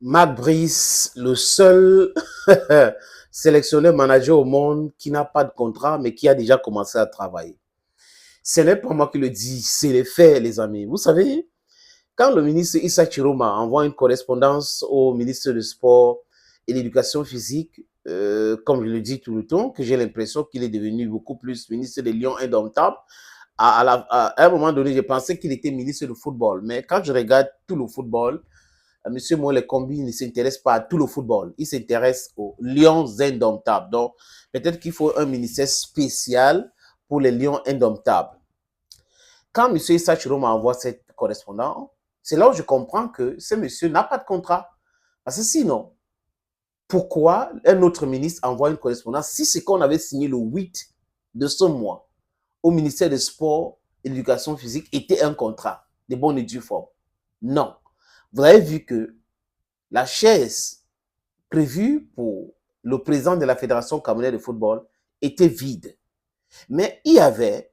Marc Brice, le seul sélectionneur manager au monde qui n'a pas de contrat, mais qui a déjà commencé à travailler. Ce n'est pas moi qui le dis, c'est les faits, les amis. Vous savez, quand le ministre Issa Chiroma envoie une correspondance au ministre du Sport et de l'Éducation physique, comme je le dis tout le temps, que j'ai l'impression qu'il est devenu beaucoup plus ministre des Lions indomptables. À un moment donné, j'ai pensé qu'il était ministre du football. Mais quand je regarde tout le football, Monsieur Moël Combi ne s'intéresse pas à tout le football. Il s'intéresse aux Lions indomptables. Donc, peut-être qu'il faut un ministère spécial pour les Lions indomptables. Quand M. Issa Chiroma envoie cette correspondance, c'est là où je comprends que ce monsieur n'a pas de contrat. Parce que sinon, pourquoi un autre ministre envoie une correspondance si c'est qu'on avait signé le 8 de ce mois au ministère des Sports et de l'Éducation physique était un contrat de bonne et due forme? Non. Vous avez vu que la chaise prévue pour le président de la Fédération camerounaise de football était vide. Mais il y avait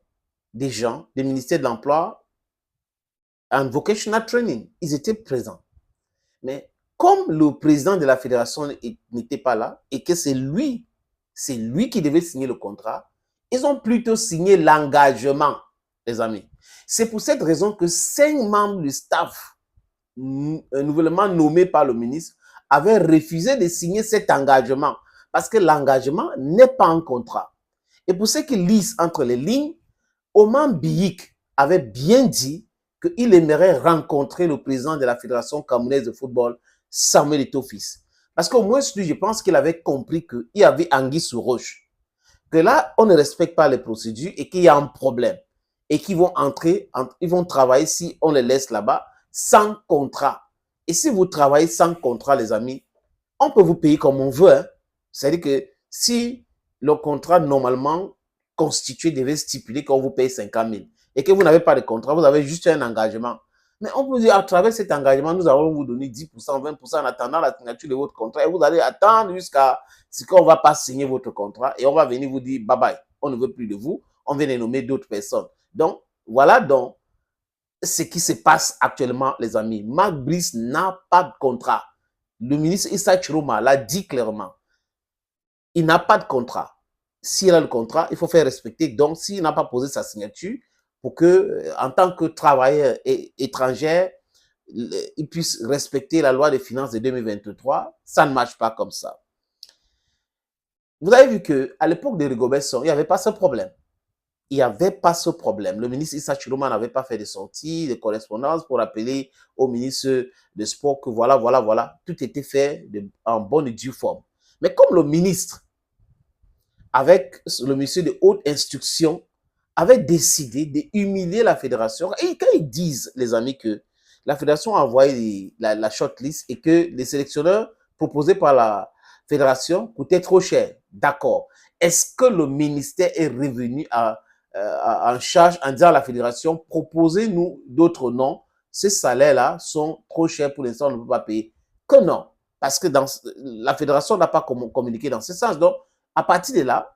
des gens du ministère de l'Emploi en vocational training. Ils étaient présents. Mais comme le président de la fédération n'était pas là et que c'est lui qui devait signer le contrat, ils ont plutôt signé l'engagement, les amis. C'est pour cette raison que 5 membres du staff nouvellement nommés par le ministre avaient refusé de signer cet engagement parce que l'engagement n'est pas un contrat. Et pour ceux qui lisent entre les lignes, Oman Biyik avait bien dit qu'il aimerait rencontrer le président de la Fédération camerounaise de football, Samuel Eto'o-Fils. Parce qu'au moins, lui, je pense qu'il avait compris qu'il y avait anguille sous roche. Que là, on ne respecte pas les procédures et qu'il y a un problème. Et qu'ils vont entrer, ils vont travailler si on les laisse là-bas sans contrat. Et si vous travaillez sans contrat, les amis, on peut vous payer comme on veut. Hein. C'est-à-dire que si le contrat normalement constitué devait stipuler qu'on vous paye 50 000 et que vous n'avez pas de contrat, vous avez juste un engagement. Mais on peut dire, à travers cet engagement, nous allons vous donner 10%, 20% en attendant la signature de votre contrat et vous allez attendre jusqu'à ce qu'on ne va pas signer votre contrat et on va venir vous dire, bye bye, on ne veut plus de vous, on vient de nommer d'autres personnes. Donc, voilà donc ce qui se passe actuellement, les amis. Marc Brice n'a pas de contrat. Le ministre Issa Chiroma l'a dit clairement. Il n'a pas de contrat. S'il a le contrat, il faut faire respecter. Donc, s'il n'a pas posé sa signature pour que, en tant que travailleur étranger, il puisse respecter la loi des finances de 2023, ça ne marche pas comme ça. Vous avez vu qu'à l'époque de Rigobert Song, il n'y avait pas ce problème. Il n'y avait pas ce problème. Le ministre Issa Chiroma n'avait pas fait de sorties, de correspondances pour appeler au ministre des Sports que voilà. Tout était fait en bonne et due forme. Mais comme le ministre, avec le monsieur de haute instruction, avait décidé d'humilier la fédération, et quand ils disent, les amis, que la fédération a envoyé la shortlist et que les sélectionneurs proposés par la fédération coûtaient trop cher, d'accord. Est-ce que le ministère est revenu en charge en disant à la fédération, proposez-nous d'autres noms, ces salaires-là sont trop chers pour l'instant, on ne peut pas payer? Que non, parce que la fédération n'a pas communiqué dans ce sens. Donc, à partir de là,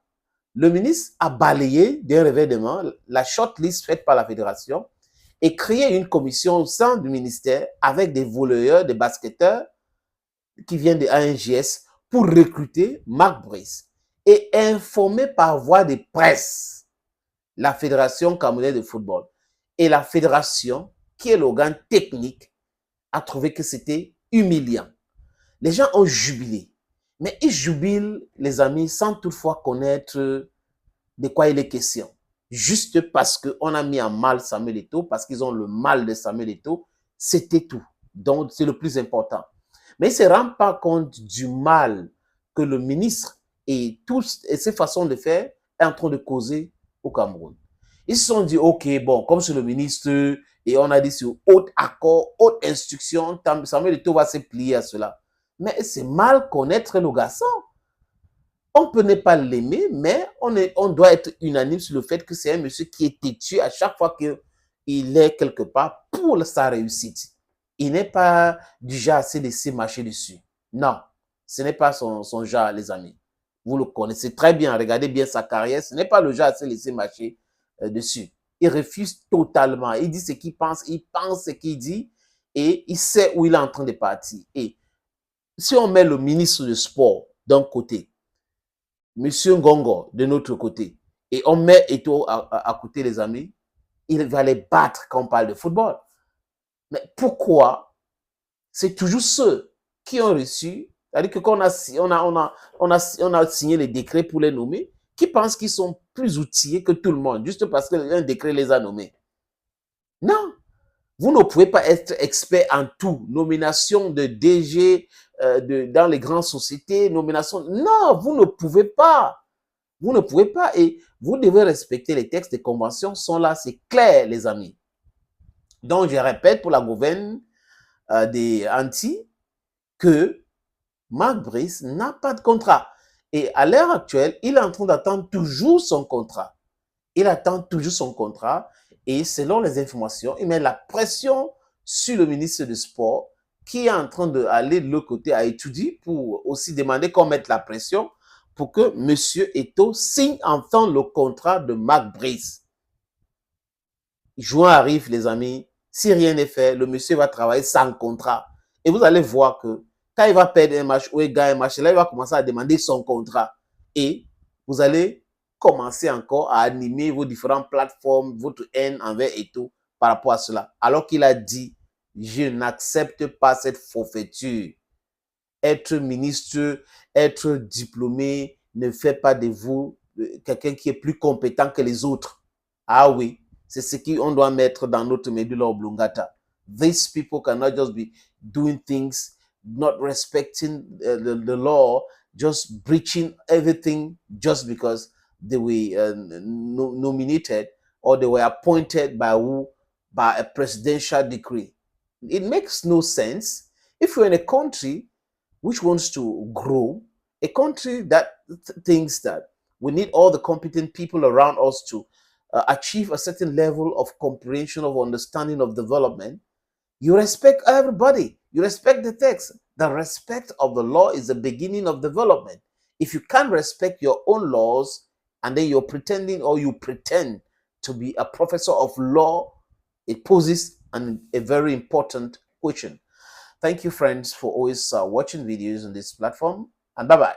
le ministre a balayé d'un revers de main la shortlist faite par la fédération et créé une commission au sein du ministère avec des volleyeurs, des basketteurs qui viennent de ANGS pour recruter Marc Brice et informer par voie de presse la Fédération camerounaise de football. Et la fédération, qui est l'organe technique, a trouvé que c'était humiliant. Les gens ont jubilé. Mais ils jubilent, les amis, sans toutefois connaître de quoi il est question. Juste parce qu'on a mis en mal Samuel Eto'o, parce qu'ils ont le mal de Samuel Eto'o, c'était tout. Donc, c'est le plus important. Mais ils ne se rendent pas compte du mal que le ministre et ses façons de faire est en train de causer au Cameroun. Ils se sont dit, OK, bon, comme c'est le ministre, et on a dit sur haut accord, haute instruction, Samuel Eto'o va se plier à cela. Mais c'est mal connaître le garçon. On peut ne pas l'aimer, mais on doit être unanime sur le fait que c'est un monsieur qui est têtu à chaque fois qu'il est quelque part pour sa réussite. Il n'est pas du genre à se laisser marcher dessus. Non, ce n'est pas son genre, les amis. Vous le connaissez très bien, regardez bien sa carrière. Ce n'est pas le genre à se laisser marcher dessus. Il refuse totalement. Il dit ce qu'il pense, il pense ce qu'il dit et il sait où il est en train de partir. Et si on met le ministre du Sport d'un côté, Monsieur Ngongo de notre côté, et on met Eto'o à côté, les amis, il va les battre quand on parle de football. Mais pourquoi c'est toujours ceux qui ont reçu, c'est-à-dire que quand on a signé les décrets pour les nommer, qui pensent qu'ils sont plus outillés que tout le monde, juste parce qu'un décret les a nommés? Non, vous ne pouvez pas être expert en tout. Nomination de DG dans les grandes sociétés, nomination. Non, vous ne pouvez pas. Vous ne pouvez pas. Et vous devez respecter les textes des conventions, sont là, c'est clair, les amis. Donc, je répète pour la gouverne des Antilles que Marc Brice n'a pas de contrat. Et à l'heure actuelle, il est en train d'attendre toujours son contrat. Il attend toujours son contrat et selon les informations, il met la pression sur le ministre du Sport qui est en train d'aller de l'autre côté à étudier pour aussi demander qu'on mette la pression pour que M. Eto'o signe enfin le contrat de Marc Brice. Juin arrive, les amis. Si rien n'est fait, le monsieur va travailler sans contrat. Et vous allez voir que quand il va perdre un match ou il gagne un match, là, il va commencer à demander son contrat. Et vous allez commencer encore à animer vos différentes plateformes, votre haine envers Eto'o par rapport à cela. Alors qu'il a dit, je n'accepte pas cette forfaiture. Être ministre, être diplômé ne fait pas de vous quelqu'un qui est plus compétent que les autres. Ah oui, c'est ce qu'on doit mettre dans notre medulla oblongata. These people cannot just be doing things, not respecting the law, just breaching everything just because they were nominated or they were appointed by who? By a presidential decree. It makes no sense. If you're in a country which wants to grow, a country that thinks that we need all the competent people around us to achieve a certain level of comprehension, of understanding of development, you respect everybody. You respect the text. The respect of the law is the beginning of development. If you can't respect your own laws and then you're pretending or you pretend to be a professor of law, it poses a very important question. Thank you, friends, for always watching videos on this platform, and bye-bye.